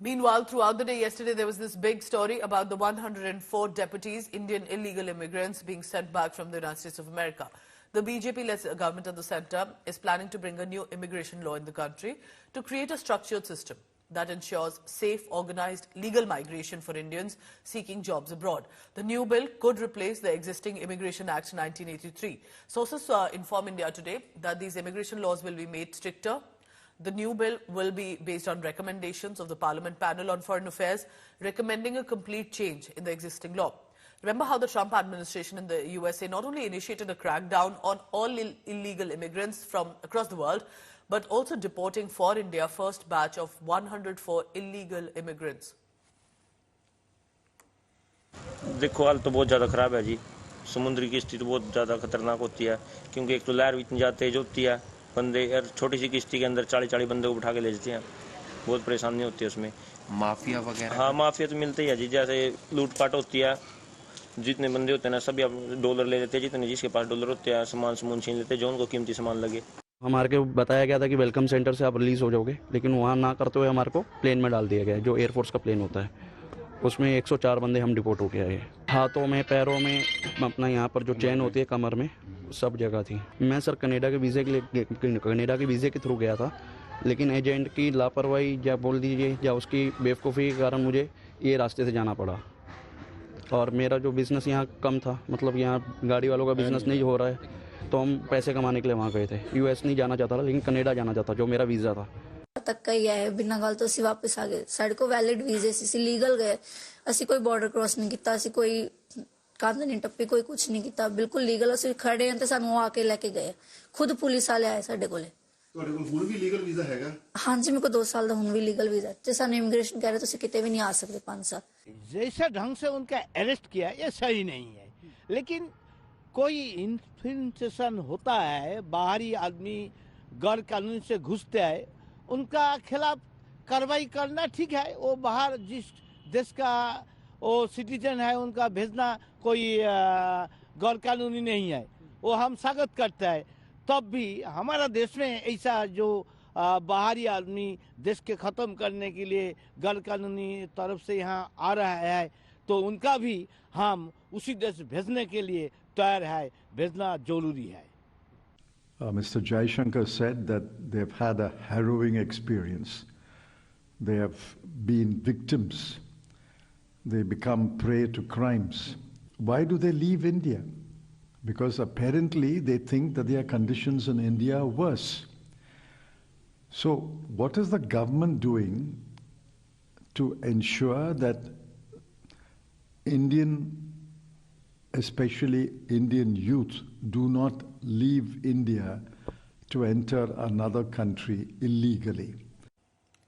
Meanwhile, throughout the day yesterday, there was this big story about the 104 deputies, Indian illegal immigrants, being sent back from the United States of America. The BJP-led government of the centre is planning to bring a new immigration law in the country to create a structured system that ensures safe, organised, legal migration for Indians seeking jobs abroad. The new bill could replace the existing Immigration Act 1983. Sources inform India Today that these immigration laws will be made stricter. The new bill will be based on recommendations of the Parliament Panel on Foreign Affairs, recommending a complete change in the existing law. Remember how the Trump administration in the USA not only initiated a crackdown on all illegal immigrants from across the world, but also deporting for India first batch of 104 illegal immigrants. देखो हाल तो बहुत ज़्यादा ख़राब है जी। समुद्री किश्ती तो बहुत ज़्यादा खतरनाक होती है, क्योंकि एक तो लहर भी इतनी ज़्यादा तेज होती है, बंदे यार छोटी सी किश्ती के अंदर 40-40 बंदे को उठा के ले जाते हैं। बहुत परेशानी होती है उसमें। माफिया वगैरह? हाँ, माफिया तो मिलते ही है जी। जैसे लूटपाट होती है, जितने बंदे होते हैं ना सभी डॉलर ले लेते हैं, जितने जिसके पास डॉलर होते हैं सामान छीन लेते हैं जो उनको कीमती सामान लगे। हमारे को बताया गया था कि वेलकम सेंटर से आप रिलीज़ हो जाओगे, लेकिन वहाँ ना करते हुए हमारे को प्लेन में डाल दिया गया है, जो एयरफोर्स का प्लेन होता है। उसमें 104 बंदे हम डिपोर्ट होके आए। हाथों में, पैरों में, अपना यहाँ पर जो चेन होती है कमर में, सब जगह थी। मैं सर कनाडा के वीज़े के थ्रू गया था, लेकिन एजेंट की लापरवाही या बोल दीजिए या उसकी बेवकूफ़ी के कारण मुझे ये रास्ते से जाना पड़ा। और मेरा जो बिज़नेस यहाँ कम था, मतलब यहाँ गाड़ी वालों का बिज़नेस नहीं हो रहा है, तो हम पैसे कमाने के लिए वहाँ गए थे। यूएस नहीं जाना चाहता था, लेकिन कनाडा जाना चाहता, जो मेरा वीज़ा था। तक का ही है, बिना गल तो ਅਸੀਂ वापस आ गए। ਸਾਡੇ ਕੋਲ ਵੈਲਿਡ ਵੀਜ਼ੇ ਸੀ, ਅਸੀਂ ਲੀਗਲ ਗਏ। ਅਸੀਂ ਕੋਈ ਬਾਰਡਰ ਕ੍ਰਾਸ ਨਹੀਂ ਕੀਤਾ, ਅਸੀਂ ਕੋਈ ਕੰਧ ਨਹੀਂ ਟੱਪੀ, ਕੋਈ ਕੁਝ ਨਹੀਂ ਕੀਤਾ, ਬਿਲਕੁਲ ਲੀਗਲ ਅਸੀਂ ਖੜੇ ਹਾਂ ਤੇ ਸਾਨੂੰ ਆ ਕੇ ਲੈ ਕੇ ਗਏ। ਖੁਦ ਪੁਲਿਸ ਵਾਲੇ ਆਏ ਸਾਡੇ ਕੋਲੇ। ਤੁਹਾਡੇ ਕੋਲ ਹੁਣ ਵੀ ਲੀਗਲ ਵੀਜ਼ਾ ਹੈਗਾ? ਹਾਂਜੀ, ਮੇਰੇ ਕੋਲ 2 ਸਾਲ ਦਾ ਹੁਣ ਵੀ ਲੀगल ਵੀਜ਼ਾ ਤੇ ਸਾਨੂੰ ਇਮੀਗ੍ਰੇਸ਼ਨ ਕਹਿ ਰਹੇ ਤੁਸੀਂ ਕਿਤੇ ਵੀ ਨਹੀਂ आ सकते 5 साल। जैसा ढंग से उनका अरेस्ट किया ये सही नहीं है, लेकिन कोई इन्फिल्ट्रेशन होता है, बाहरी आदमी गैर कानूनी से घुसते हैं, उनका खिलाफ कार्रवाई करना ठीक है। वो बाहर जिस देश का वो सिटीजन है उनका भेजना कोई गैर कानूनी नहीं है, वो हम स्वागत करते हैं। तब भी हमारा देश में ऐसा जो बाहरी आदमी देश के ख़त्म करने के लिए गैर कानूनी तरफ से यहाँ आ रहा है, तो उनका भी हम उसी देश भेजने के लिए तैयार है, भेजना जरूरी है। Mr. Jaishankar said that they've had a harrowing experience. They have been victims. They become prey to crimes. Why do they leave India? Because apparently they think that their conditions in India are worse. So what is the government doing to ensure that especially Indian youth, do not leave India to enter another country illegally?